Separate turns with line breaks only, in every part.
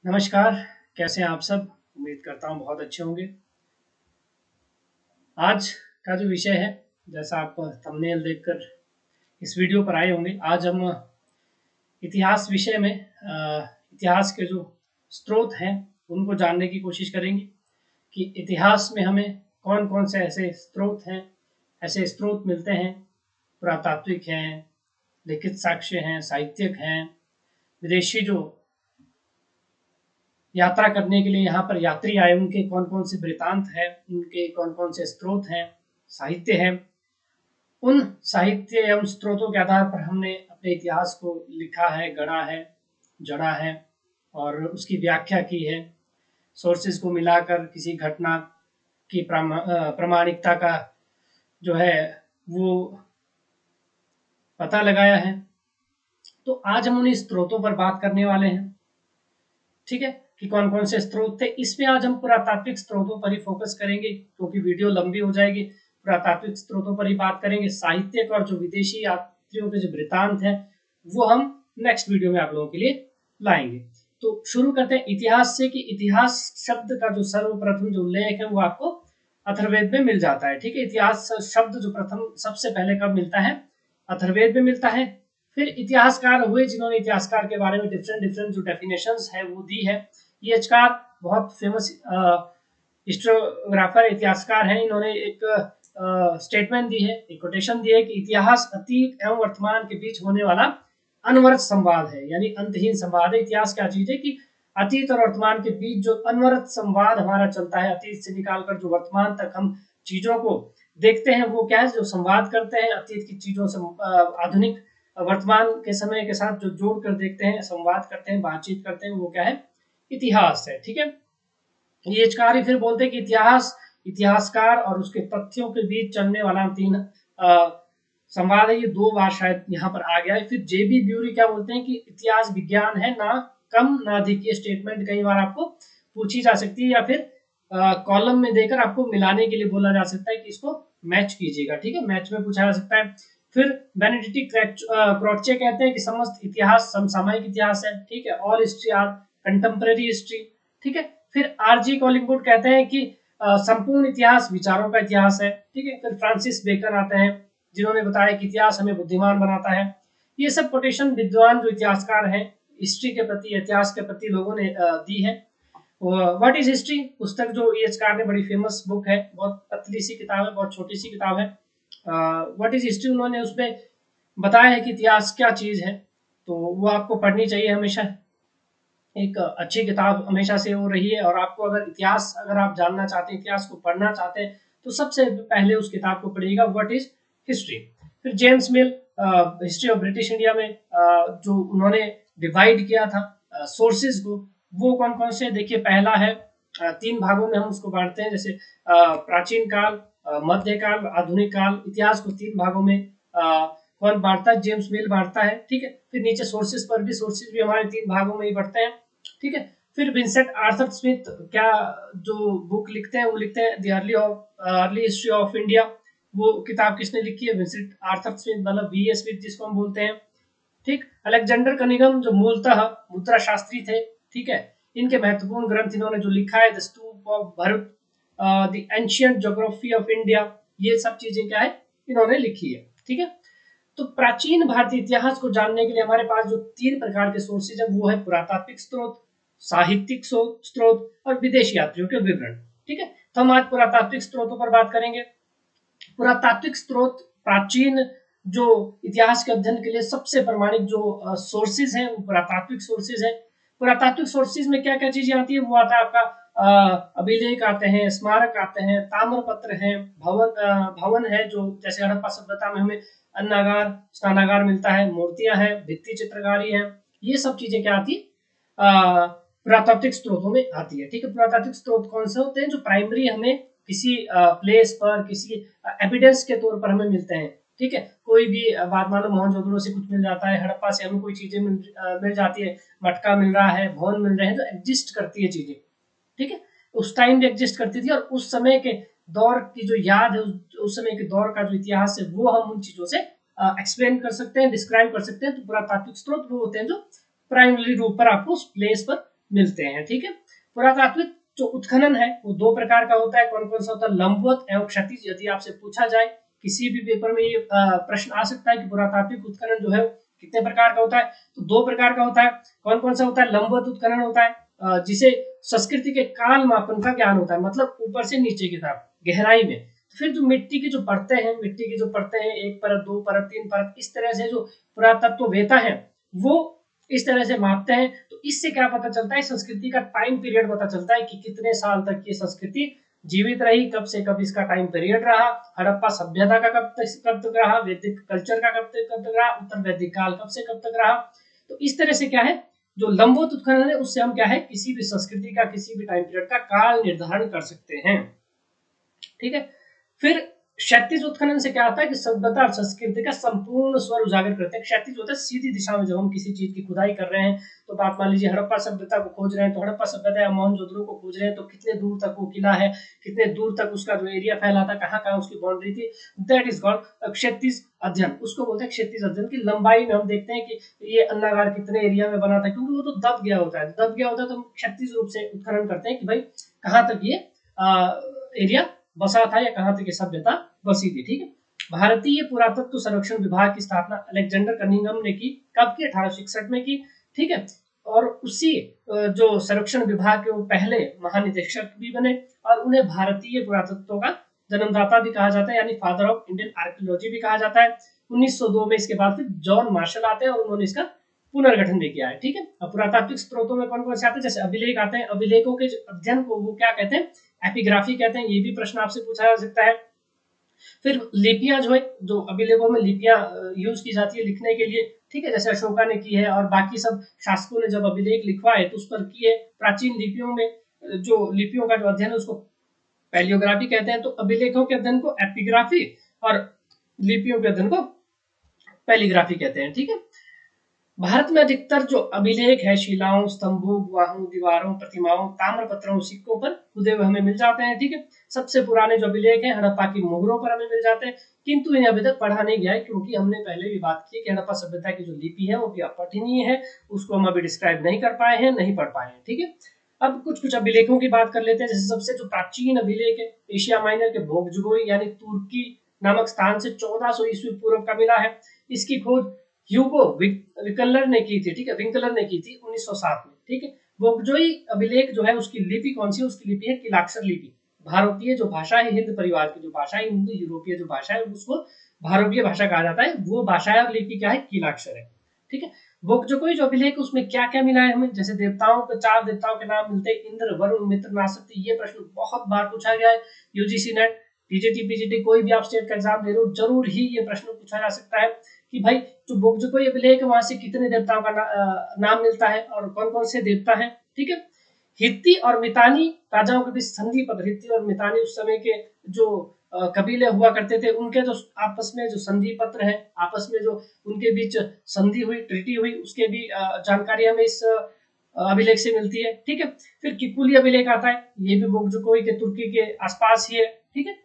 नमस्कार। कैसे हैं आप सब? उम्मीद करता हूँ बहुत अच्छे होंगे। आज का जो विषय है, जैसा आप थंबनेल देखकर इस वीडियो पर आए होंगे, आज हम इतिहास विषय में इतिहास के जो स्रोत हैं उनको जानने की कोशिश करेंगे कि इतिहास में हमें कौन कौन से ऐसे स्रोत हैं, ऐसे स्रोत मिलते हैं। पुरातात्विक हैं, लिखित साक्ष्य हैं, साहित्यिक हैं, विदेशी जो यात्रा करने के लिए यहाँ पर यात्री आए उनके कौन कौन से वृतांत हैं, उनके कौन कौन से स्रोत हैं, साहित्य हैं। उन साहित्य एवं स्रोतों के आधार पर हमने अपने इतिहास को लिखा है, गढ़ा है, जड़ा है और उसकी व्याख्या की है। सोर्सेज को मिलाकर किसी घटना की प्रामाणिकता का जो है वो पता लगाया है। तो आज हम उन्हीं स्रोतों पर बात करने वाले हैं। ठीक है, कि कौन कौन से स्रोत थे। इसमें आज हम पुरातात्विक स्रोतों पर ही फोकस करेंगे क्योंकि वीडियो लंबी हो जाएगी। पुरातात्विक स्रोतों पर ही बात करेंगे। साहित्यिक और जो विदेशी यात्रियों के जो वृतांत है वो हम नेक्स्ट वीडियो में आप लोगों के लिए लाएंगे। तो शुरू करते हैं इतिहास से कि इतिहास शब्द का जो सर्वप्रथम जो उल्लेख है वो आपको अथर्ववेद में मिल जाता है। ठीक है, इतिहास शब्द जो प्रथम सबसे पहले कब मिलता है? अथर्ववेद में मिलता है। फिर इतिहासकार हुए जिन्होंने इतिहासकार के बारे में डिफरेंट डिफरेंट जो डेफिनेशंस है वो दी है। ये एचकार बहुत फेमस हिस्टोग्राफर इतिहासकार हैं। इन्होंने एक स्टेटमेंट दी है, एक कोटेशन दी है कि इतिहास अतीत एवं वर्तमान के बीच होने वाला अनवरत संवाद है, यानी अंतहीन संवाद है। इतिहास क्या चीज है कि अतीत और वर्तमान के बीच जो अनवरत संवाद हमारा चलता है, अतीत से निकालकर जो वर्तमान तक हम चीजों को देखते हैं, वो क्या है? जो संवाद करते हैं अतीत की चीजों से आधुनिक वर्तमान के समय के साथ जो जोड़ कर देखते हैं, संवाद करते हैं, बातचीत करते हैं, वो क्या है? इतिहास है। ठीक है, ये कार्य फिर बोलते हैं कि इतिहास इतिहासकार और उसके तथ्यों के बीच चलने वाला तीन संवाद है। ये दो बार शायद यहाँ पर आ गया है। फिर जेबी ब्यूरी क्या बोलते हैं कि इतिहास विज्ञान है, ना कम ना अधिक। ये स्टेटमेंट कई बार आपको पूछी जा सकती है या फिर कॉलम में देकर आपको मिलाने के लिए बोला जा सकता है कि इसको मैच कीजिएगा। ठीक है, मैच में पूछा जा सकता है। फिर बेनेडिक्ट क्रॉचे कहते हैं कि समस्त इतिहास समसामयिक इतिहास है। ठीक है, all history are contemporary history. ठीक है, फिर आरजी कॉलिंगवुड कहते हैं कि संपूर्ण इतिहास विचारों का इतिहास है। ठीक है, फिर फ्रांसिस बेकन आते हैं जिन्होंने बताया कि इतिहास हमें बुद्धिमान बनाता है। ये सब कोटेशन विद्वान जो इतिहासकार हैं, हिस्ट्री के प्रति, इतिहास के प्रति लोगों ने दी है। व्हाट इज हिस्ट्री पुस्तक जो ईएचकार ने, बड़ी फेमस बुक है, बहुत पतली सी किताब है, बहुत छोटी सी किताब है। व्हाट इज हिस्ट्री उन्होंने उसमें बताया है कि इतिहास क्या चीज है। तो वो आपको पढ़नी चाहिए हमेशा। एक अच्छी किताब हमेशा से वो रही है। और आपको अगर इतिहास, अगर आप जानना चाहते हैं, इतिहास को पढ़ना चाहते हैं, तो सबसे पहले उस किताब को पढ़िएगा, व्हाट इज हिस्ट्री। फिर James mill, history of British India में जो उन्होंने डिवाइड किया था सोर्सेज को, वो कौन कौन से? देखिए, पहला है, तीन भागों में हम उसको बांटते हैं। जैसे प्राचीन काल, मध्यकाल, आधुनिक काल। इतिहास को तीन भागों में कौन बांटता है? जेम्स मिल बांटता है। ठीक है, फिर नीचे सोर्सेज पर भी, सोर्सेज भी हमारे तीन भागों में ही बढ़ते हैं। ठीक है, फिर विंसेंट आर्थर स्मिथ क्या जो बुक लिखते हैं, वो लिखते हैं the early history of India. वो किताब किसने लिखी है? विंसेंट आर्थर स्मिथ, मतलब वी एस स्मिथ जिसको हम बोलते हैं। ठीक, अलेक्जेंडर कनिंघम जो मूलतः मुद्रा शास्त्री थे। ठीक है, इनके महत्वपूर्ण ग्रंथ इन्होंने जो लिखा है, the stupa of Bharat, the ancient geography of India, ये सब चीजें क्या है? इन्होंने लिखी है। ठीक है, तो प्राचीन भारतीय इतिहास को जानने के लिए हमारे पास जो तीन प्रकार के सोर्सेज है, वो है पुरातात्विक स्रोत, साहित्यिक स्रोत और विदेशी यात्रियों के विवरण। ठीक है, तो हम आज पुरातात्विक स्रोतों पर बात करेंगे। पुरातात्विक स्रोत प्राचीन जो इतिहास के अध्ययन के लिए सबसे प्रमाणिक जो सोर्सेज हैं, वो पुरातात्विक सोर्सेज हैं। पुरातात्विक सोर्सेज में क्या क्या चीजें आती है? वो आता है आपका अभिलेख आते हैं, स्मारक आते हैं, ताम्रपत्र हैं, भवन है, जो जैसे हड़प्पा सभ्यता में हमें अन्नागार, स्नानागार मिलता है, मूर्तियां हैं, भित्ति चित्रकारी है। ये सब चीजें क्या आती? पुरातात्विक स्रोतों में आती है। ठीक है, पुरातात्विक स्रोत कौन से होते हैं? जो प्राइमरी हमें किसी प्लेस पर, किसी एविडेंस के तौर पर हमें मिलते हैं। ठीक है, कोई भी बात, मान लो मोहनजोदड़ो से कुछ मिल जाता है, हड़प्पा से हमें कोई चीजें मिल जाती है, मटका मिल रहा है, भवन मिल रहे हैं, तो एग्जिस्ट करती है चीजें। ठीक है, उस टाइम भी एग्जिस्ट करती थी, और उस समय के दौर की जो याद है, उस समय के दौर का जो इतिहास है, वो हम उन चीजों से एक्सप्लेन कर सकते हैं, डिस्क्राइब कर सकते हैं। तो पुरातात्विक स्रोत वो होते हैं जो प्राइमरी रूप पर आपको उस प्लेस पर मिलते हैं। ठीक है, पुरातात्विक जो उत्खनन है वो दो प्रकार का होता है। कौन कौन सा होता है? लंबवत एवं क्षैतिज। यदि आपसे पूछा जाए किसी भी पेपर में ये प्रश्न आ सकता है कि पुरातात्विक उत्खनन जो है कितने प्रकार का होता है, तो दो प्रकार का होता है। कौन कौन सा होता है? लंबवत उत्खनन होता है जिसे संस्कृति के काल मापन का ज्ञान होता है, मतलब ऊपर से नीचे की तरफ गहराई में। फिर जो मिट्टी की जो परतें हैं, मिट्टी की जो परतें हैं, एक परत, दो परत, तीन परत, इस तरह से जो पुरातत्ववेता है वो इस तरह से मापते हैं। तो इससे क्या पता चलता है? संस्कृति का टाइम पीरियड पता चलता है कि कितने साल तक ये संस्कृति जीवित रही, कब से कब इसका टाइम पीरियड रहा, हड़प्पा सभ्यता का कब तक रहा, वैदिक कल्चर का कब तक रहा, उत्तर वैदिक काल कब से कब तक रहा। तो इस तरह से क्या है, जो लंबवत उत्खनन है उससे हम क्या है, किसी भी संस्कृति का किसी भी टाइम पीरियड का काल निर्धारण कर सकते हैं। ठीक है, फिर क्षैतिज उत्खनन से क्या होता है कि सभ्यता और संस्कृति का संपूर्ण स्वर उजागर करते हैं। क्षैतिज होता है सीधी दिशा में, जब हम किसी चीज की खुदाई कर रहे हैं, तो बात मान लीजिए हड़प्पा सभ्यता को खोज रहे हैं, तो हड़प्पा सभ्यता या मोहनजोदड़ो को खोज रहे हैं, तो कितने दूर तक वो किला है, कितने दूर तक उसका जो एरिया फैला था, कहाँ कहाँ उसकी बाउंड्री थी, दैट इज कॉल्ड क्षैतिज अध्ययन। उसको बोलते हैं क्षैतिज अध्ययन। की लंबाई में हम देखते हैं कि ये अन्नागार कितने एरिया में बना था, क्योंकि वो तो दब गया होता है, दब गया होता है, तो हम क्षैतिज रूप से उत्खनन करते हैं कि भाई कहाँ तक ये एरिया बसा था या कहाँ तक ये सभ्यता बसी थी। ठीक है, भारतीय पुरातत्व सर्वेक्षण विभाग की स्थापना अलेक्जेंडर कनिंघम ने की, कब की? 1861 में की। ठीक है, और उसी जो सर्वेक्षण विभाग के वो पहले महानिदेशक भी बने, और उन्हें भारतीय पुरातत्व का जन्मदाता भी कहा जाता है, यानी फादर ऑफ इंडियन आर्कियोलॉजी भी कहा जाता है। 1902 में इसके बाद फिर जॉन मार्शल आते हैं और उन्होंने इसका पुनर्गठन भी किया है। ठीक है, अब पुरातात्विक स्रोतों में कौन कौन से आते हैं? जैसे अभिलेख आते हैं, अभिलेखों के अध्ययन को वो क्या कहते हैं? एपिग्राफी कहते हैं। ये भी प्रश्न आपसे पूछा जा सकता है। फिर लिपियां जो है, जो अभिलेखों में लिपियां यूज की जाती है लिखने के लिए, ठीक है, जैसे अशोका ने की है और बाकी सब शासकों ने जब अभिलेख लिखवाए तो उस पर किए। प्राचीन लिपियों में जो लिपियों का जो अध्ययन है उसको पैलियोग्राफी कहते हैं। तो अभिलेखों के अध्ययन को एपिग्राफी और लिपियों के अध्ययन को पैलिग्राफी कहते हैं। ठीक है, भारत में अधिकतर जो अभिलेख है शिलाओं, स्तंभों, गुहाओं, दीवारों, प्रतिमाओं, ताम्रपत्रों, सिक्कों पर खुदे हुए हमें मिल जाते हैं। ठीक है, सबसे पुराने जो अभिलेख हैं हड़प्पा की मोहरों पर हमें मिल जाते हैं, किंतु इन्हें अभी तक पढ़ा नहीं गया है, क्योंकि हमने पहले भी बात की कि हड़प्पा सभ्यता की जो लिपि है वो भी अपठनीय है, उसको हम अभी डिस्क्राइब नहीं कर पाए हैं, नहीं पढ़ पाए हैं। ठीक है, अब कुछ कुछ अभिलेखों की बात कर लेते हैं। जैसे सबसे जो प्राचीन अभिलेख है एशिया माइनर के भोगजुगोई यानी तुर्की नामक स्थान से 1400 ईस्वी पूर्व का मिला है। इसकी खोज ह्यूगो विकलर ने की थी। ठीक है, विंकलर ने की थी 1907 में। ठीक है, बोगजोई अभिलेख जो है उसकी लिपि कौन सी? उसकी लिपि है किलाक्षर लिपि। भारतीय जो भाषा है, हिंद परिवार की जो भाषा है, हिंदू यूरोपीय जो भाषा है उसको भारतीय भाषा कहा जाता है, वो भाषा है और लिपि क्या है? किलाक्षर है। ठीक है, बोगजोई जो अभिलेख उसमें क्या क्या मिला है हमें? जैसे देवताओं के 4 देवताओं के नाम मिलते हैं, इंद्र, वरुण, मित्र, नासक्ति। ये प्रश्न बहुत बार पूछा गया है यूजीसी नेट, टीजीटी, पीजीटी, कोई भी आप स्टेट का एग्जाम दे रहे हो जरूर ही ये प्रश्न पूछा जा सकता है कि भाई जो बोगजोई अभिलेख है वहां से कितने देवताओं का नाम मिलता है और कौन कौन से देवता हैं। ठीक है, हित्ती और मितानी राजाओं के बीच संधि पत्र, हित्ती और मितानी उस समय के जो कबीले हुआ करते थे, उनके जो आपस में जो संधि पत्र है, आपस में जो उनके बीच संधि हुई, ट्रीटी हुई, उसके भी जानकारी हमें इस अभिलेख से मिलती है। ठीक है, फिर किकुली अभिलेख आता है, ये भी बोगजोई के तुर्की के आसपास ही है। ठीक है,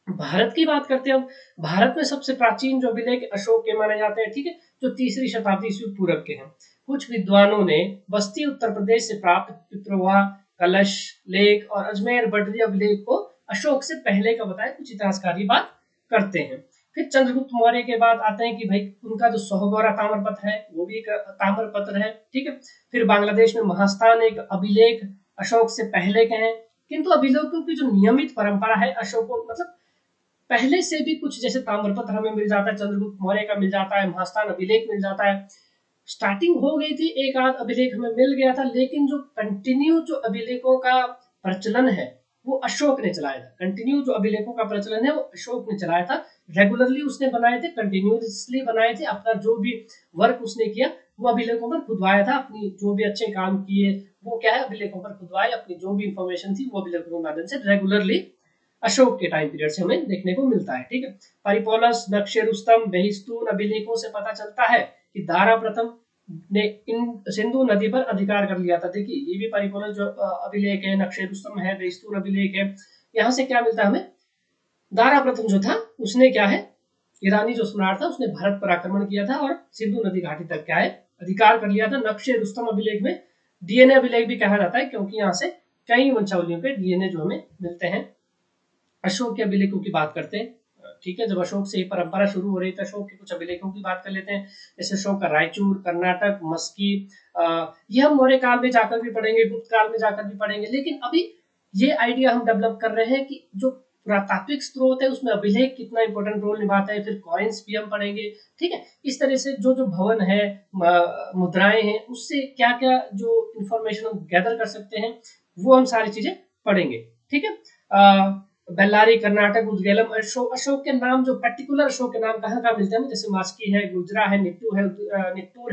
भारत की बात करते हैं हम। भारत में सबसे प्राचीन जो अभिलेख अशोक के माने जाते हैं। ठीक है, जो 3री शताब्दी ईस्वी पूर्व के हैं। कुछ विद्वानों ने बस्ती उत्तर प्रदेश से प्राप्त पिपरवाह, कलश, लेख और अजमेर बडरी अभिलेख को अशोक से पहले का बताया। कुछ इतिहासकारी बात करते हैं। फिर चंद्रगुप्त मौर्य के बाद आते हैं कि भाई उनका जो सोहगौरा ताम्रपत्र है वो भी एक ताम्रपत्र है। ठीक है, फिर बांग्लादेश में महास्थान एक अभिलेख अशोक से पहले के हैं, किंतु अभिलेखों की जो नियमित परंपरा है अशोक मतलब पहले से भी कुछ, जैसे ताम्रपत्र हमें मिल जाता है, चंद्रगुप्त मौर्य का मिल जाता है, महास्थान अभिलेख मिल जाता है। स्टार्टिंग हो गई थी, एक आध अभिलेख हमें मिल गया था, लेकिन जो कंटिन्यू जो अभिलेखों का प्रचलन है वो अशोक ने चलाया था। कंटिन्यू जो अभिलेखों का प्रचलन है वो अशोक ने चलाया था। रेगुलरली उसने बनाए थे, कंटिन्यूसली बनाए थे। अपना जो भी वर्क उसने किया वो अभिलेखों पर खुदवाया था। अपनी जो भी अच्छे काम किए वो क्या है, अभिलेखों पर खुदवाए। अपनी जो भी इंफॉर्मेशन थी वो अभिलेखों के माध्यम से रेगुलरली अशोक के टाइम पीरियड से हमें देखने को मिलता है। ठीक है, परिपोलस, नक्शे रुस्तम, बेहिस्तून अभिलेखों से पता चलता है कि दारा प्रथम ने इन सिंधु नदी पर अधिकार कर लिया था। देखिए ये भी परिपोलस जो अभिलेख है, नक्शे रुस्तम है, बेहिस्तून अभिलेख है, यहाँ से क्या मिलता है हमें? दारा प्रथम जो था उसने क्या है, ईरानी जो सम्राट था उसने भारत पर आक्रमण किया था और सिंधु नदी घाटी तक क्या है अधिकार कर लिया था। नक्शे रुस्तम अभिलेख में डीएनए अभिलेख भी कहा जाता है क्योंकि यहाँ से कई वंशावलियों के डीएनए जो हमें मिलते हैं। अशोक के अभिलेखों की बात करते हैं, ठीक है। जब अशोक से ही परंपरा शुरू हो रही है तो अशोक के कुछ अभिलेखों की बात कर लेते हैं। जैसे अशोक का रायचूर, कर्नाटक, मस्की, ये हम मौर्य काल में जाकर भी पढ़ेंगे, गुप्त काल में जाकर भी पढ़ेंगे। लेकिन अभी ये आइडिया हम डेवलप कर रहे हैं कि जो पुरातात्विक स्रोत है उसमें अभिलेख कितना इंपॉर्टेंट रोल निभाता है। फिर कॉइन्स भी हम पढ़ेंगे, ठीक है। इस तरह से जो जो भवन है, मुद्राएं हैं, उससे क्या क्या जो इंफॉर्मेशन हम गैदर कर सकते हैं वो हम सारी चीजें पढ़ेंगे, ठीक है। बेल्लारी, कर्नाटक, उदगेलम, अशोक के नाम जो पर्टिकुलर अशोक के नाम कहाँ कहाँ मिलते हैं, जैसे मास्की है, गुजरा है, निट्टूर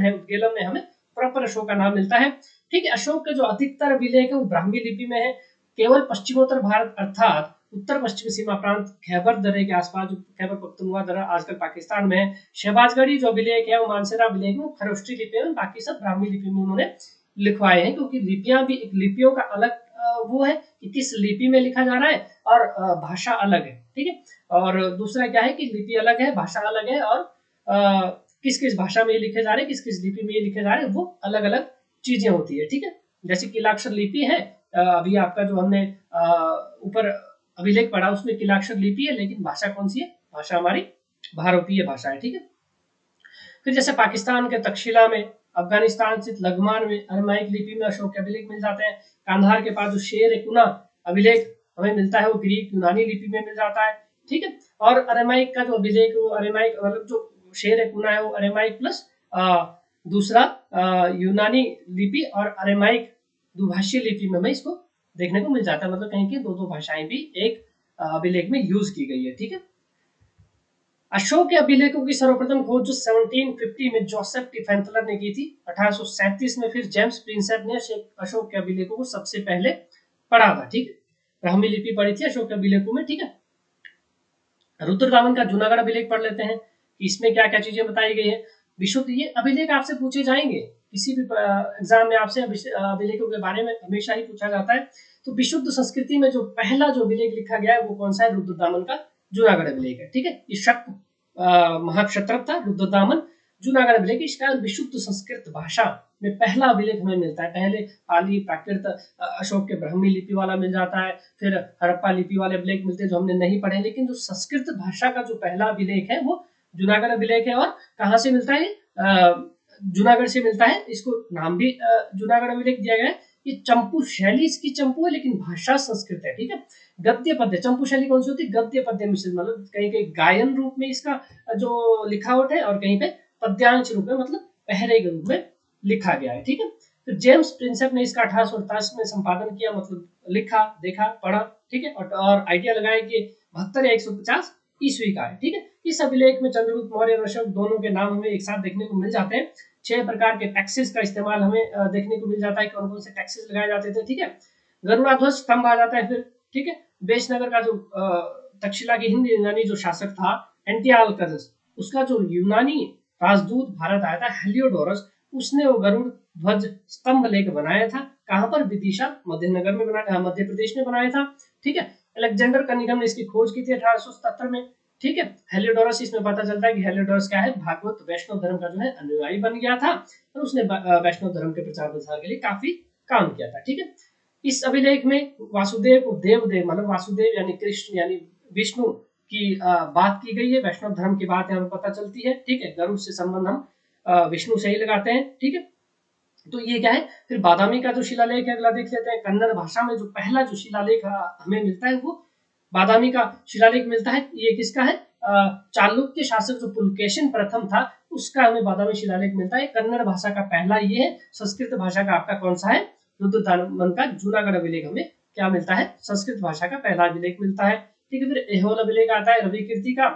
है, उदगेलम में हमें प्रॉपर अशोक का नाम मिलता है, ठीक है। अशोक के जो अधिकतर अभिलेख है वो ब्राह्मी लिपि में है। केवल पश्चिमोत्तर भारत अर्थात उत्तर पश्चिमी सीमा प्रांत खैबर दर्रे के आसपास, जो खैबर पख्तूनख्वा दर्रा आजकल पाकिस्तान में है, शहबाजगढ़ी जो अभिलेख है वो मानसेरा अभिलेख में खरोष्टी लिपि में, बाकी सब ब्राह्मी लिपि में उन्होंने लिखवाए हैं। क्योंकि लिपियां भी, एक लिपियों का अलग वो है कि किस लिपि में लिखा जा रहा है और भाषा अलग है, ठीक है। और दूसरा क्या है कि लिपि अलग है, भाषा अलग है, और किस किस भाषा में लिखे जा रहे हैं, किस किस लिपि में लिखे जा रहे हैं, वो अलग अलग चीजें होती है, ठीक है। जैसे किलाक्षर लिपि है, अभी आपका जो हमने ऊपर अभिलेख पढ़ा उसमें किलाक्षर लिपि है, लेकिन भाषा कौन सी है, भाषा हमारी भारतीय भाषा है, ठीक है। फिर जैसे पाकिस्तान के तक्षशिला में, अफगानिस्तान स्थित लघमान में अरमाइक लिपि में अशोक के अभिलेख मिल जाते हैं। कांधार के पास जो शेर ए कुना अभिलेख हमें मिलता है वो ग्रीक यूनानी लिपि में मिल जाता है, ठीक है। और अरेमाइक का जो अभिलेख, वो अरेमाइक मतलब जो शेर ए कुना है वो अरेमाइक प्लस दूसरा यूनानी लिपि और अरेमाइक दुभाषी लिपि में हमें इसको देखने को मिल जाता है। मतलब कहीं की दो दो भाषाएं भी एक अभिलेख में यूज की गई है, ठीक है। अशोक के अभिलेखों की सर्वप्रथम खोज जो 1750 में जोसेफ टिफेंथलर ने की थी, 1837 में फिर जेम्स प्रिंसेप ने अशोक के अभिलेखों को सबसे पहले पढ़ा था, ठीक है। ब्राह्मी लिपि पढ़ी थी अशोक के अभिलेखों में, ठीक है। रुद्रदामन का जूनागढ़ अभिलेख पढ़ लेते हैं कि इसमें क्या क्या चीजें बताई गई है। विशुद्ध, ये अभिलेख आपसे पूछे जाएंगे किसी भी एग्जाम में, आपसे अभिलेखों के बारे में हमेशा ही पूछा जाता है। तो विशुद्ध संस्कृति में जो पहला जो अभिलेख लिखा गया है वो कौन सा है, रुद्रदामन का जूनागढ़ अभिलेख है, ठीक है। ये शक महाक्षत्रप था रुद्रदामन जूनागढ़ अभिलेख। इसका विशुद्ध संस्कृत भाषा में पहला अभिलेख हमें मिलता है। पहले पाली प्राकृत अशोक के ब्राह्मी लिपि वाला मिल जाता है, फिर हड़प्पा लिपि वाले अभिलेख मिलते हैं जो हमने नहीं पढ़े, लेकिन जो संस्कृत भाषा का जो पहला अभिलेख है वो जूनागढ़ अभिलेख है। और कहाँ से मिलता है, जूनागढ़ से मिलता है। इसको नाम भी जूनागढ़ अभिलेख दिया गया है। ये चंपू शैली इसकी चंपू है, लेकिन भाषा संस्कृत है, ठीक है। गद्य पद्य, चंपू शैली कौन सी होती है, गद्य पद्य मिश्रित, मतलब कहीं कहीं गायन रूप में इसका जो लिखावट है और कहीं पे पद्यांश रूप में, मतलब पहरे के रूप में लिखा गया है, ठीक है। तो जेम्स प्रिंसेप ने इसका 1848 में संपादन किया, मतलब लिखा, देखा, पढ़ा, ठीक है। और आइडिया लगाया कि 72 या 150 ईस्वी का है, ठीक है। इस अभिलेख में चंद्रगुप्त मौर्य और अशोक दोनों के नाम हमें एक साथ देखने को मिल जाते हैं। 6 प्रकार के टैक्सेस का इस्तेमाल हमें देखने को मिल जाता है, कौन कौन से टैक्सेस लगाए जाते थे, ठीक है। गरुड़ाध्वज स्तंभ आ जाता है फिर, ठीक है। बेशनगर का जो तक्षशिला की हिंदी यूनानी जो शासक था एंटियालकस, उसका जो यूनानी राजदूत भारत आया था हेलियोडोरस, उसने वो गरुड़ ध्वज स्तंभ लेकर बनाया था। कहां पर, विदिशा मध्यनगर में बनाया, मध्य प्रदेश में बनाया था, ठीक है। अलेक्जेंडर कनिंघम ने इसकी खोज की थी 1877 में, ठीक है। हेलियोडोरस, इसमें पता चलता है कि हेलियोडोरस क्या है, भागवत वैष्णव धर्म का जो है अनुयायी बन गया था और उसने वैष्णव धर्म के प्रचार प्रसार के लिए काफी काम किया था, ठीक है। इस अभिलेख में वासुदेव को देवदेव, मतलब वासुदेव यानी कृष्ण यानी विष्णु की बात की गई है। वैष्णव धर्म की बात यहाँ पर पता चलती है, ठीक है। गरुड़ से संबंध हम विष्णु से ही लगाते हैं, ठीक है। तो ये क्या है। फिर बादामी का जो शिलालेख है अगला देख लेते हैं। कन्नड़ भाषा में जो पहला जो शिलालेख हमें मिलता है वो बादामी का शिलालेख मिलता है। ये किसका है, चालुक्य शासक जो पुलकेशिन प्रथम था उसका हमें बादामी शिलालेख मिलता है। कन्नड़ भाषा का पहला ये है। संस्कृत भाषा का आपका कौन सा है, रुद्रदामन का जूनागढ़ अभिलेख हमें क्या मिलता है, संस्कृत भाषा का पहला अभिलेख मिलता है, ठीक है। फिर एहोल अभिलेख आता है रवि कीर्ति का,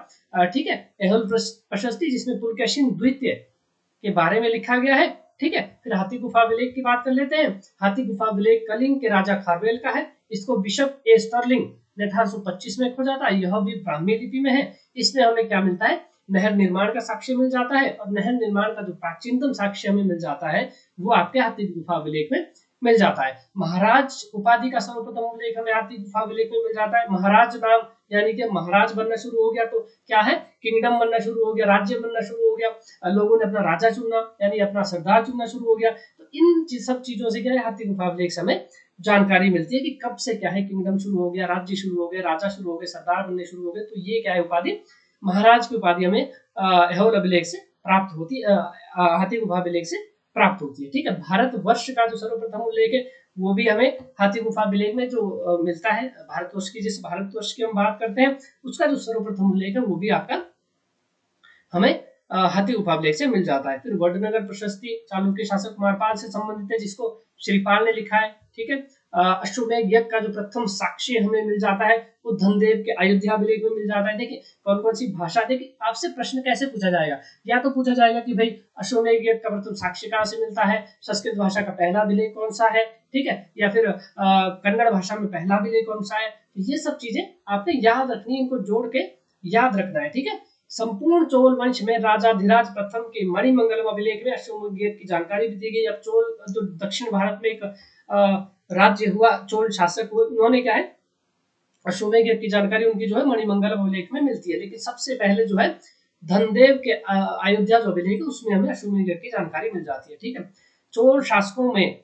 ठीक है। एहोल प्रशस्ति जिसमें पुलकेशिन द्वितीय के बारे में लिखा गया है, ठीक है। फिर हाथी गुफा अभिलेख की बात कर लेते हैं। हाथी गुफा अभिलेख कलिंग के राजा खारवेल का है। इसको बिशप ए स्टर्लिंग ने 1825 में खोजा था। यह भी ब्राह्मी लिपि में है। इसमें हमें क्या मिलता है, नहर निर्माण का साक्ष्य मिल जाता है और नहर निर्माण का जो प्राचीनतम साक्ष्य हमें मिल जाता है वो आपके हाथी गुफा अभिलेख में मिल जाता है। महाराज उपाधि का सर्वप्रथम उल्लेख हमें हाथी गुफा अभिलेख में मिल जाता है। महाराज नाम यानी कि महाराज बनना शुरू हो गया, तो क्या है, किंगडम बनना शुरू हो गया, राज्य बनना शुरू हो गया, लोगों ने अपना राजा चुनना यानी अपना सरदार चुनना शुरू हो गया। तो इन सब चीजों से क्या है, हाथी गुफा अभिलेख से हमें जानकारी मिलती है कि कब से क्या है, किंगडम शुरू हो गया, राज्य शुरू हो गए, राजा शुरू हो गए, सरदार बनने शुरू हो गए। तो ये क्या है, उपाधि, महाराज की उपाधि हमें ऐहोल अभिलेख से प्राप्त होती है, हाथी गुफा अभिलेख से प्राप्त होती है। ठीक है, भारत वर्ष का जो सर्वप्रथम उल्लेख है वो भी हमें हाथी गुफा अभिलेख में जो मिलता है। भारतवर्ष की, जिस भारतवर्ष की हम बात करते हैं, उसका जो सर्वप्रथम उल्लेख है वो भी आपका हमें हाथी गुफा अभिलेख से मिल जाता है। फिर वडनगर प्रशस्ति चालुक्य शासक कुमारपाल से संबंधित है, जिसको श्रीपाल ने लिखा है। ठीक है, अश्वमेध यज्ञ का जो प्रथम साक्ष्य हमें मिल जाता है वो धनदेव के अयोध्या अभिलेख में मिल जाता है। देखिए कौन कौन सी भाषा, देखिए आपसे प्रश्न कैसे पूछा जाएगा, या तो पूछा जाएगा कि भाई अश्वमेध यज्ञ का प्रथम साक्ष्य कहाँ से मिलता है, संस्कृत भाषा का पहला अभिलेख कौन सा है, ठीक है, या फिर कन्नड़ भाषा में पहला अभिलेख कौन सा है। ये सब चीजें आपने याद रखनी, इनको जोड़ के याद रखना है। ठीक है, संपूर्ण चोल वंश में राजाधिराज प्रथम के मणिमंगलम अभिलेख में अश्वमेध यज्ञ की जानकारी भी दी गई। अब चोल जो दक्षिण भारत में एक राज्य हुआ, चोल शासक हुए, उन्होंने क्या है, अश्वमेध यज्ञ की जानकारी उनकी जो है मणिमंगलम अभिलेख में मिलती है। लेकिन सबसे पहले जो है धनदेव के अयोध्या जो अभिलेख है उसमें हमें अश्वमेध यज्ञ की जानकारी मिल जाती है। ठीक है, चोल शासकों में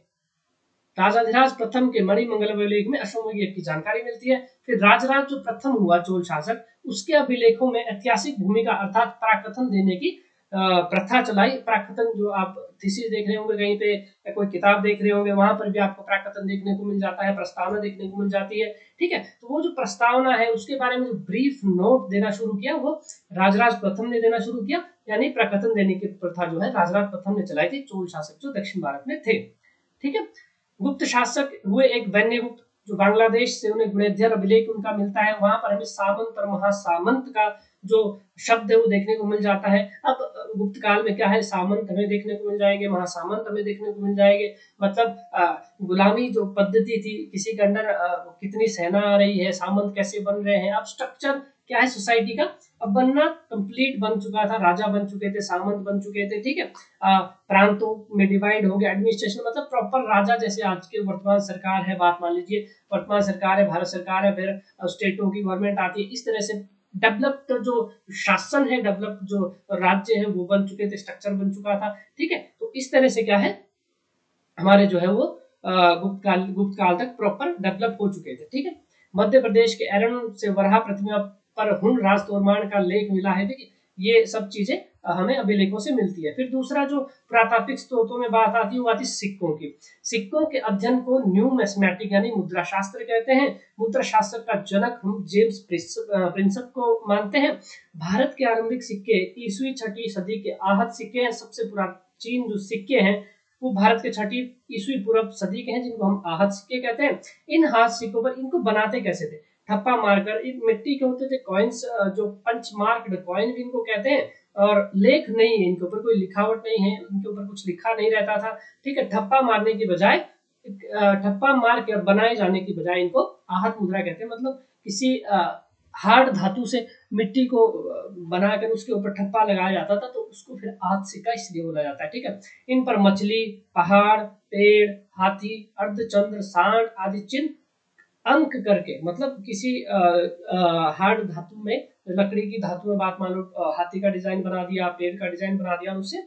राजाधिराज प्रथम के मणिमंगलम अभिलेख में अश्वमेध यज्ञ की जानकारी मिलती है। फिर राजराज जो प्रथम हुआ चोल शासक, उसके अभिलेखों में ऐतिहासिक भूमिका अर्थात प्राकथन देने की प्रथा चलाई। प्राकथन जो आप थीसिस देख रहे होंगे कहीं पे, या कोई किताब देख रहे होंगे, वहां पर भी आपको प्राकथन देखने को मिल जाता है, प्रस्तावना देखने को मिल जाती है। ठीक है, तो वो जो प्रस्तावना है उसके बारे में जो ब्रीफ नोट देना शुरू किया वो राजराज प्रथम ने देना शुरू किया, यानी प्राकथन देने की प्रथा जो है राजराज प्रथम ने चलाई थी, चोल शासक जो दक्षिण भारत में थे। ठीक है, गुप्त शासक हुए एक वन्यगुप्त, जो बांग्लादेश से उन्हें गुणेध्यर अभिलेख उनका मिलता है। वहां पर हमें सामंत और महासामंत का जो शब्द है वो देखने को मिल जाता है। अब गुप्त काल में क्या है, सामंत हमें देखने को मिल जाएंगे, महासामंत हमें देखने को मिल जाएंगे। मतलब गुलामी जो पद्धति थी, किसी के अंदर कितनी सेना आ रही है, सामंत कैसे बन रहे हैं, अब स्ट्रक्चर क्या है सोसाइटी का अब बनना कंप्लीट बन चुका था, राजा बन चुके थे, सामंत बन चुके थे। ठीक है, प्रांतों में डिवाइड हो गया, एडमिनिस्ट्रेशन मतलब प्रॉपर राजा, जैसे आज के वर्तमान सरकार है, बात मान लीजिए वर्तमान सरकार है, भारत सरकार है, फिर स्टेटों की गवर्नमेंट आती है, इस तरह से डेवलप्ड जो शासन है, डेवलप्ड जो राज्य है वो बन चुके थे, स्ट्रक्चर बन चुका था। ठीक है, तो इस तरह से क्या है, हमारे जो है वो गुप्त काल तक प्रॉपर डेवलप हो चुके थे। ठीक है, मध्य प्रदेश के एरन से वराह प्रतिमा पर हुन राज तोरमान का लेख मिला है। देखिए ये सब चीजें हमें अभिलेखों से मिलती है। फिर दूसरा जो पुरातात्विक स्रोतों में बात आती है वो आती है सिक्कों की। सिक्कों के अध्ययन को न्यूमिस्मेटिक यानी मुद्रा शास्त्र कहते हैं। मुद्रा शास्त्र का जनक हम जेम्स प्रिंसप को मानते हैं। भारत के आरंभिक सिक्के ईसवी 6वीं सदी के आहत सिक्के हैं। सबसे प्राचीन जो सिक्के हैं वो भारत के 6वीं ईस्वी पूर्व सदी के हैं, जिनको हम आहत सिक्के कहते हैं। इन हाथ सिक्कों पर इनको बनाते कैसे थे, ठप्पा मारकर। इन मिट्टी के होते थे कॉइन्स, जो पंच मार्क्ड कॉइन भी इनको कहते हैं, और लेख नहीं है इनके ऊपर, कोई लिखावट नहीं है, इनके ऊपर कुछ लिखा नहीं रहता था। ठीक है, ठप्पा मारने की बजाय, ठप्पा मार के बनाए जाने की बजाय इनको आहत मुद्रा कहते हैं। मतलब किसी हार्ड धातु से मिट्टी को बनाकर उसके ऊपर ठप्पा लगाया जाता था, तो उसको फिर आहत सिक्का इसलिए बोला जाता है। ठीक है, इन पर मछली, पहाड़, पेड़, हाथी, अर्धचंद्र, सांड आदि चिन्ह अंक करके, मतलब किसी हार्ड धातु में, लकड़ी की धातु में बात मान लो, हाथी का डिजाइन बना दिया, पेड़ का डिजाइन बना दिया, उसे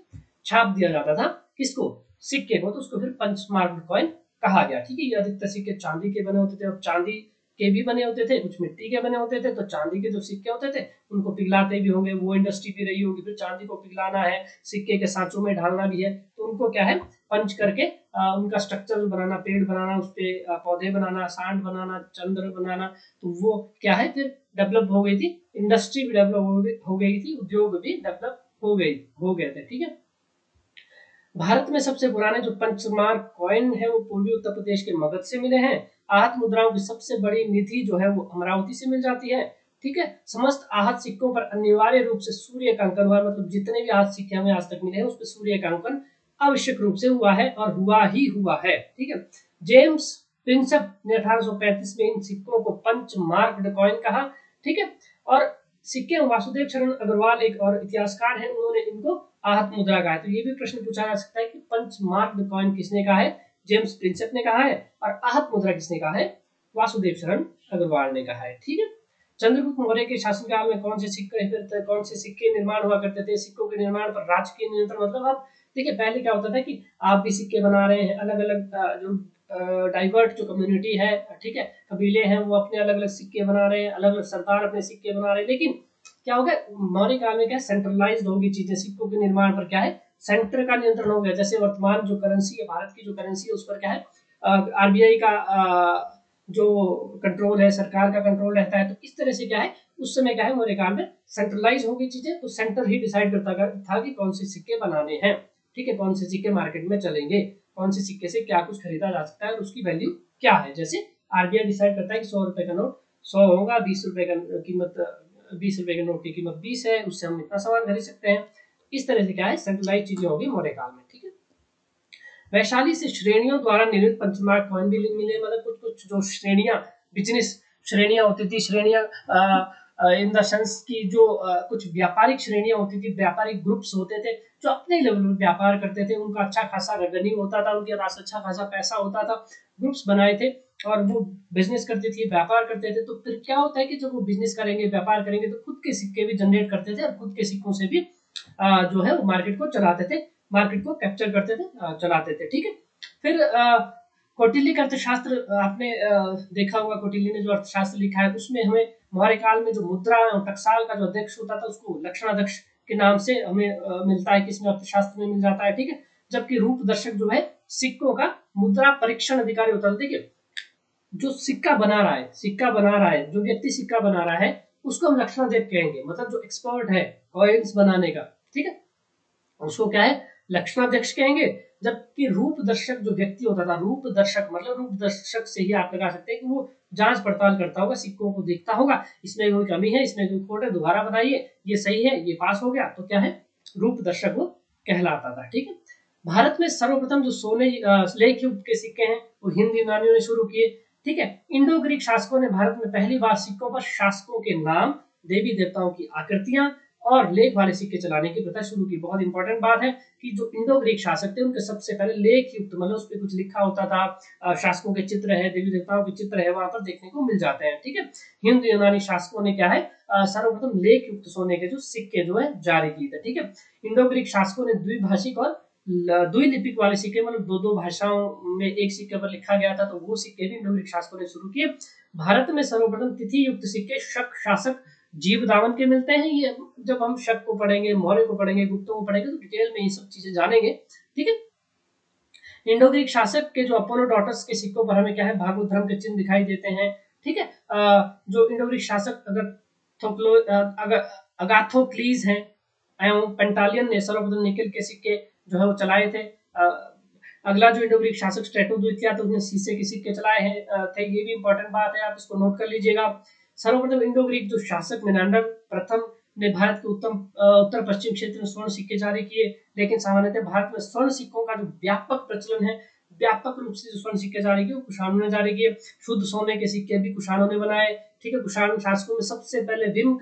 छाप दिया जाता था किसको, सिक्के को, तो उसको फिर पंचमार्क कॉइन कहा गया। ठीक है, ये अधिकतर सिक्के चांदी के बने होते थे। अब चांदी के भी बने होते थे, कुछ मिट्टी के बने होते थे। तो चांदी के जो सिक्के होते थे उनको पिघलाते भी होंगे, वो इंडस्ट्री भी रही होगी। फिर चांदी को पिघलाना है, सिक्के के सांचों में ढालना भी है, तो उनको क्या है, पंच करके उनका स्ट्रक्चर बनाना, पेड़ बनाना, उस पे पौधे बनाना, सांड बनाना, चंद्र बनाना, तो वो क्या है फिर डेवलप हो गई थी, इंडस्ट्री भी डेवलप हो गई थी, उद्योग भी डेवलप हो गए थे। ठीक है, भारत में सबसे पुराने जो पंचमार्क कॉइन है वो पूर्वी उत्तर प्रदेश के मगध से मिले हैं। आहत मुद्राओं की सबसे बड़ी निधि जो है वो अमरावती से मिल जाती है। ठीक है, समस्त आहत सिक्कों पर अनिवार्य रूप से सूर्य का अंकन हुआ, मतलब जितने भी आहत सिक्के हमें आज तक मिले हैं उस पर सूर्य का अंकन आवश्यक रूप से हुआ है, और हुआ है। ठीक है, जेम्स प्रिंसप ने 1835 में इन सिक्कों को पंच मार्क्ड कॉइन कहा। ठीक है, और सिक्के वासुदेव चरण अग्रवाल एक और इतिहासकार हैं, उन्होंने इनको आहत मुद्रा कहा है। तो ये भी प्रश्न पूछा जा सकता है कि पंच मार्क्ड कॉइन किसने कहा है, जेम्स प्रिंसेप ने कहा है, और आहत मुद्रा किसने कहा है, वासुदेव शरण अग्रवाल ने कहा है। ठीक है, चंद्रगुप्त मौर्य के शासनकाल में कौन से सिक्के निर्माण हुआ करते थे, सिक्कों के निर्माण पर राजकीय नियंत्रण, मतलब आप देखिए पहले क्या होता था कि आप भी सिक्के बना रहे हैं, अलग अलग जो डाइवर्ट जो कम्युनिटी है, ठीक है, कबीले हैं, वो अपने अलग अलग सिक्के बना रहे हैं, अलग अलग सरदार अपने सिक्के बना रहे हैं, लेकिन क्या हो गया मौर्य काल में, क्या सेंट्रलाइज्ड होगी चीजें, सिक्कों के निर्माण पर क्या है सेंटर का नियंत्रण हो गया। जैसे वर्तमान जो करेंसी है, भारत की जो करेंसी है, उस पर क्या है आरबीआई का जो कंट्रोल है, सरकार का कंट्रोल रहता है। तो इस तरह से क्या है उस समय क्या है मौर्य काल में सेंट्रलाइज हो गई चीजें, तो सेंटर ही डिसाइड करता था कि कौन से सिक्के बनाने हैं, ठीक है, कौन से सिक्के मार्केट में चलेंगे, कौन से सिक्के से क्या कुछ खरीदा जा सकता है और उसकी वैल्यू क्या है। जैसे आरबीआई डिसाइड करता है कि 100 रुपए का नोट 100 होगा, 20 रुपए का कीमत 20 रुपए के नोट की कीमत 20 है, उससे हम इतना सामान खरीद सकते हैं। इस तरह से क्या है सेंट्रलाइज चीजें होगी मौर्य काल में। ठीक है, वैशाली से श्रेणियों द्वारा निर्मित पंचमार्क कॉइन भी मिले, मतलब कुछ कुछ जो श्रेणियां, बिजनेस श्रेणियां होती थी, श्रेणियां इन द सेंस की जो कुछ व्यापारिक श्रेणियां होती थी, व्यापारिक ग्रुप्स होते थे जो अपने लेवल में व्यापार करते थे, उनका अच्छा खासा रेवेन्यू होता था, उनके पास अच्छा खासा पैसा होता था, ग्रुप्स बनाए थे और वो बिजनेस करते थे, व्यापार करते थे। तो फिर क्या होता है कि जब वो बिजनेस करेंगे, व्यापार करेंगे, तो खुद के सिक्के भी जनरेट करते थे और खुद के सिक्कों से भी जो है वो मार्केट को चलाते थे, मार्केट को कैप्चर करते थे, चलाते थे। ठीक है, फिर कौटिल्य का अर्थशास्त्र आपने देखा होगा, कौटिल्य ने जो अर्थशास्त्र लिखा है उसमें हमें मौर्य काल में जो मुद्रा और टकसाल का जो अध्यक्ष होता था उसको लक्षणाध्यक्ष के नाम से हमें मिलता है, किसमें अर्थशास्त्र में मिल जाता है। ठीक है, जबकि रूप दर्शक जो है सिक्कों का मुद्रा परीक्षण अधिकारी होता था। देखिए जो सिक्का बना रहा है, सिक्का बना रहा है, जो व्यक्ति सिक्का बना रहा है उसको हम लक्षणाध्यक्ष कहेंगे, मतलब जो एक्सपर्ट है कॉइन्स बनाने का, ठीक है, उसको क्या है लक्षणाध्यक्ष कहेंगे। जबकि रूप दर्शक जो व्यक्ति होता था, रूप दर्शक मतलब रूप दर्शक से ही आप लगा सकते हैं कि वो जांच पड़ताल करता होगा, सिक्कों को देखता होगा, इसमें कोई कमी है, इसमें कोई खोट है, दोबारा बनाइए, ये सही है, ये पास हो गया, तो क्या है रूप दर्शक वो कहलाता था। ठीक है, भारत में सर्वप्रथम जो सोने लेख युग के सिक्के हैं वो हिंद यूनानियों ने शुरू किए। ठीक है, इंडो ग्रीक शासकों ने भारत में पहली बार सिक्कों पर शासकों के नाम, देवी देवताओं की आकृतियां और लेख वाले सिक्के चलाने की प्रथा शुरू की। बहुत इंपॉर्टेंट बात है कि जो इंडो ग्रीक शासक थे उनके सबसे पहले लेख युक्त, मतलब उस पर कुछ लिखा होता था, शासकों के चित्र है, देवी देवताओं के चित्र है, वहां पर देखने को मिल जाते हैं। ठीक है, हिंद यूनानी शासकों ने क्या है सर्वप्रथम लेख युक्त सोने के जो सिक्के जो है जारी किए थे। ठीक है, इंडो ग्रीक शासकों ने द्विभाषिक और द्विलिपिक वाले सिक्के, मतलब दो दो भाषाओं में एक सिक्के पर लिखा गया था, तो वो सिक्के भी इंडो ग्रीक शासकों ने शुरू किए। भारत में सर्वप्रथम तिथि युक्त सिक्के शक शासक जीवदावन के मिलते हैं। ये जब हम शक को पढ़ेंगे, मौर्य को पढ़ेंगे, गुप्तों को पढ़ेंगे तो डिटेल में ये सब चीजें जानेंगे। ठीक है, इंडो ग्रीक शासक के जो अपोलो डॉटर्स के सिक्कों पर हमें क्या है भागवत धर्म के चिन्ह दिखाई देते हैं। ठीक है, जो इंडो ग्रीक शासक अगर अगाथोक्लीज हैं एवं पेंटालियन ने सर्वप्रथम निकल के सिक्के जो है वो चलाए थे। अगला जो इंडो ग्रीक शासक स्ट्रेटोद्वितीय तो उसने शीशे के सिक्के चलाए हैं थे, ये भी इंपॉर्टेंट बात है, आप इसको नोट कर लीजिएगा। सर्वप्रथम इंडो ग्रीक जो शासक मेनांडर प्रथम ने भारत के उत्तर पश्चिम क्षेत्र में स्वर्ण सिक्के जारी किए, लेकिन सामान्यतः भारत में स्वर्ण सिक्कों का जो व्यापक प्रचलन है, व्यापक रूप से जो स्वर्ण सिक्के जारी किए कुषाणों ने जारी किए। शुद्ध सोने के सिक्के भी कुषाणों ने बनाए। ठीक है, कुषाण शासकों में सबसे पहले विम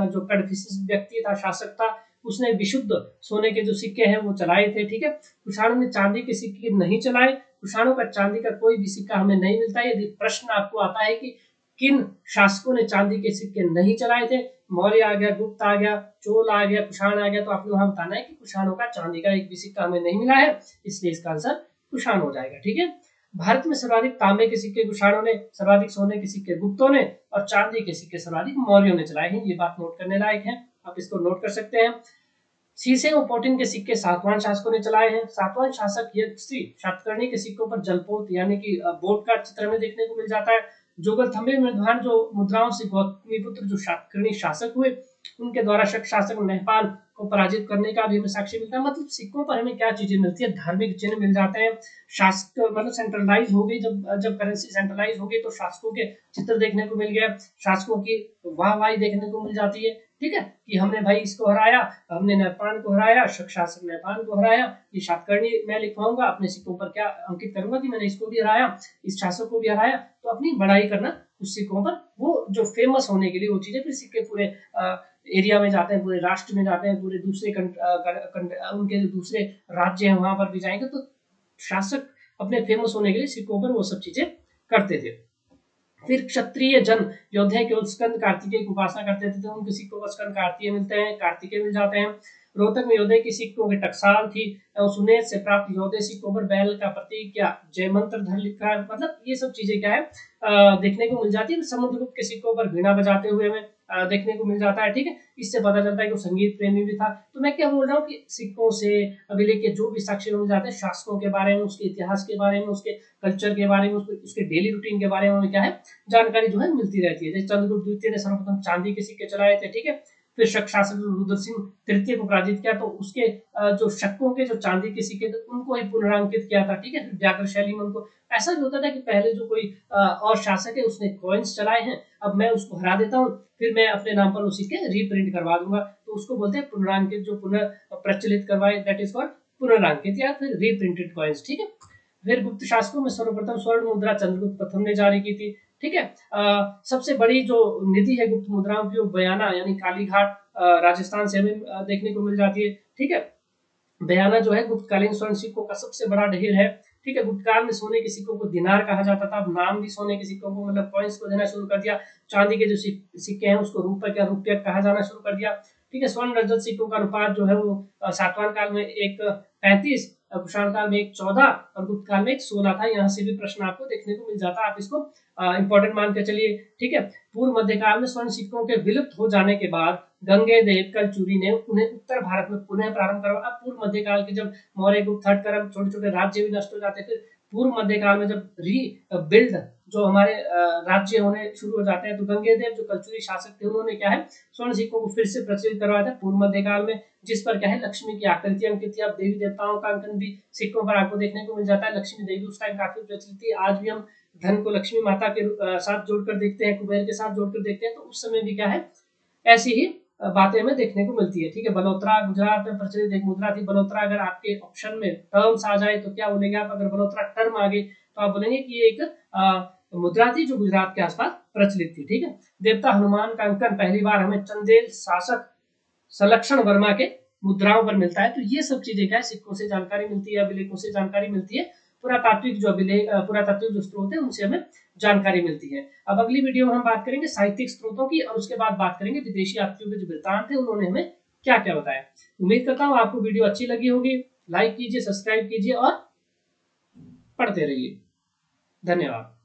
जो कडफिसिस व्यक्ति था, शासक था, उसने विशुद्ध सोने के जो सिक्के हैं वो चलाए थे। ठीक है, कुषाणों ने चांदी के सिक्के नहीं चलाए, कुषाणों का चांदी का कोई भी सिक्का हमें नहीं मिलता। यदि प्रश्न आपको आता है कि किन शासकों ने चांदी के सिक्के नहीं चलाए थे, मौर्य आ गया, गुप्त आ गया, चोल आ गया, कुषाण आ गया, तो आपने वहां बताना है कि कुषाणों का चांदी का एक भी सिक्का हमें नहीं मिला है, इसलिए इसका आंसर कुषाण हो जाएगा। ठीक है, भारत में सर्वाधिक तांबे के सिक्के कुषाणों ने, सर्वाधिक सोने के सिक्के गुप्तों ने और चांदी के सिक्के सर्वाधिक मौर्यों ने चलाए हैं। ये बात नोट करने लायक है, आप इसको नोट कर सकते हैं। शीशे और पोटिन के सिक्के सातवाहन शासकों ने चलाए हैं। सातवाहन शासक यक्षी सातकर्णी के सिक्कों पर जलपोत यानी कि बोट का चित्र में देखने को मिल जाता है। जोगलथम्बे मृधान जो मुद्राओं से गौतमीपुत्र जो सातकर्णी शासक हुए उनके द्वारा शक शासक नहपाल को पराजित करने का भी हमें साक्ष्य मिलता है। मतलब सिक्कों पर हमें क्या चीजें मिलती है, धार्मिक चिन्ह मिल जाते हैं। शासक मतलब सेंट्रलाइज हो गई, जब करेंसी सेंट्रलाइज हो गई तो शासकों के चित्र देखने को मिल गया, शासकों की वाहवाही देखने को मिल जाती है। ठीक है, कि हमने भाई इसको हराया, हमने नहपान को हराया, शक शासक नहपान को हराया, ये सातकर्णी मैं लिखवाऊंगा अपने सिक्कों पर, क्या अंकित करूंगा कि मैंने इसको भी हराया, इस शासक को भी हराया, तो अपनी बड़ाई करना उस सिक्कों पर, वो जो फेमस होने के लिए वो चीजें, फिर सिक्के पूरे एरिया में जाते हैं, पूरे राष्ट्र में जाते हैं, पूरे दूसरे उनके जो दूसरे राज्य हैं वहां पर भी जाएंगे, तो शासक अपने फेमस होने के लिए सिक्कों पर वो सब चीजें करते थे। फिर क्षत्रिय जन योद्धा केवल स्कंद कार्तिकेय की उपासना करते थे, तो उनके सिक्कों पर स्कंद कार्तिकेय मिलते हैं, कार्तिकेय मिल जाते हैं। रोहतक में योद्धे की सिक्कों की टकसाल थी। सुनेत से प्राप्त योद्धे सिक्कों पर बैल का प्रतीक या जय मंत्र धर लिखा है। मतलब ये सब चीजें क्या है देखने को मिल जाती है। समुद्रगुप्त के सिक्कों पर वीणा बजाते हुए हमें देखने को मिल जाता है। ठीक है, इससे पता चलता है कि वो संगीत प्रेमी भी था। तो मैं क्या बोल रहा हूँ कि सिक्कों से अभिलेख के जो भी साक्ष्य मिल जाते हैं शासकों के बारे में, उसके इतिहास के बारे में, उसके कल्चर के बारे में, उसके डेली रूटीन के बारे में क्या है जानकारी जो है मिलती रहती है। जैसे चंद्रगुप्त द्वितीय ने सर्वप्रथम चांदी के सिक्के चलाए थे। ठीक है, फिर शक शासक रुद्र सिंह तृतीय को पराजित किया, तो उसके जो शक्कों के जो चांदी के सिक्के थे उनको ही पुनरांकित किया था। ठीक है, व्याकर शैली में उनको ऐसा भी होता था कि पहले जो कोई और शासक है उसने कॉइन्स चलाए हैं, अब मैं उसको हरा देता हूँ, फिर मैं अपने नाम पर उसी के रीप्रिंट करवा दूंगा, तो उसको बोलते हैं पुनरांकित, जो पुनः प्रचलित करवाए, दैट इज कॉल्ड पुनरांकित या फिर रीप्रिंटेड कॉइन्स। ठीक है, फिर गुप्त शासकों में सर्वप्रथम स्वर्ण मुद्रा चंद्रगुप्त प्रथम ने जारी की थी। ठीक है, सबसे बड़ी जो निधि है गुप्त मुद्राओं की वो बयाना यानी कालीघाट राजस्थान से हमें देखने को मिल जाती है। ठीक है, बयाना जो है गुप्तकालीन स्वर्ण सिक्कों का सबसे बड़ा ढेर है। ठीक है, गुप्तकाल में सोने के सिक्कों को दिनार कहा जाता था, अब नाम भी सोने के सिक्कों को मतलब कॉइन्स को देना शुरू कर दिया। चांदी के जो सिक्के हैं उसको रुपए या रुपये कहा जाना शुरू कर दिया। ठीक है, स्वर्ण रजत सिक्कों का अनुपात जो है वो सातवां काल में 1:35, कुषाण काल में 1:14 और गुप्त काल में 1:16 था। यहाँ से भी प्रश्न आपको देखने को मिल जाता है, आप इसको इंपॉर्टेंट मान के चलिए। ठीक है, पूर्व मध्यकाल में स्वर्ण सिक्कों के विलुप्त हो जाने के बाद गंगेदेव कलचुरी ने उन्हें उत्तर भारत में पुनः प्रारंभ करवाया। अब पूर्व मध्यकाल के जब मौर्य गुप्त हटकर छोटे छोटे राज्य भी नष्ट हो जाते थे, पूर्व मध्यकाल में जब रीबिल्ड जो हमारे राज्य होने शुरू हो जाते हैं, तो गंगेदेव जो कलचुरी शासक थे उन्होंने क्या है स्वर्ण सिक्कों को फिर से प्रचलित करवाया था पूर्व मध्यकाल में, जिस पर क्या है लक्ष्मी की आकृति अंकित थी। अब देवी देवताओं का अंकन भी सिक्कों पर आपको देखने को मिल जाता है। लक्ष्मी देवी उस टाइम काफी प्रचलित थी। आज भी हम धन को लक्ष्मी माता के साथ जोड़कर देखते हैं, कुबेर के साथ जोड़कर देखते हैं, तो उस समय भी क्या है ऐसी ही बातें हमें देखने को मिलती है। ठीक है, बलोत्रा गुजरात में प्रचलित एक मुद्रा थी। बलोत्रा अगर आपके ऑप्शन में टर्म्स आ जाए तो क्या बोलेंगे आप? अगर बलोत्रा टर्म आ गई तो आप बोलेंगे कि ये एक मुद्रा थी जो गुजरात के आसपास प्रचलित थी। ठीक है, देवता हनुमान का अंकन पहली बार हमें चंदेल शासक सलक्षण वर्मा के मुद्राओं पर मिलता है। तो ये सब चीजें क्या है सिक्कों से जानकारी मिलती है, अभिलेखों से जानकारी मिलती है, पुरातात्विक जो अभिलेख पुरातात्विक जो स्रोत है उनसे हमें जानकारी मिलती है। अब अगली वीडियो में हम बात करेंगे साहित्यिक स्रोतों की, और उसके बाद बात करेंगे विदेशी यात्रियों के जो वृत्तांत थे उन्होंने हमें क्या क्या बताया। उम्मीद करता हूँ आपको वीडियो अच्छी लगी होगी। लाइक कीजिए, सब्सक्राइब कीजिए और पढ़ते रहिए। धन्यवाद।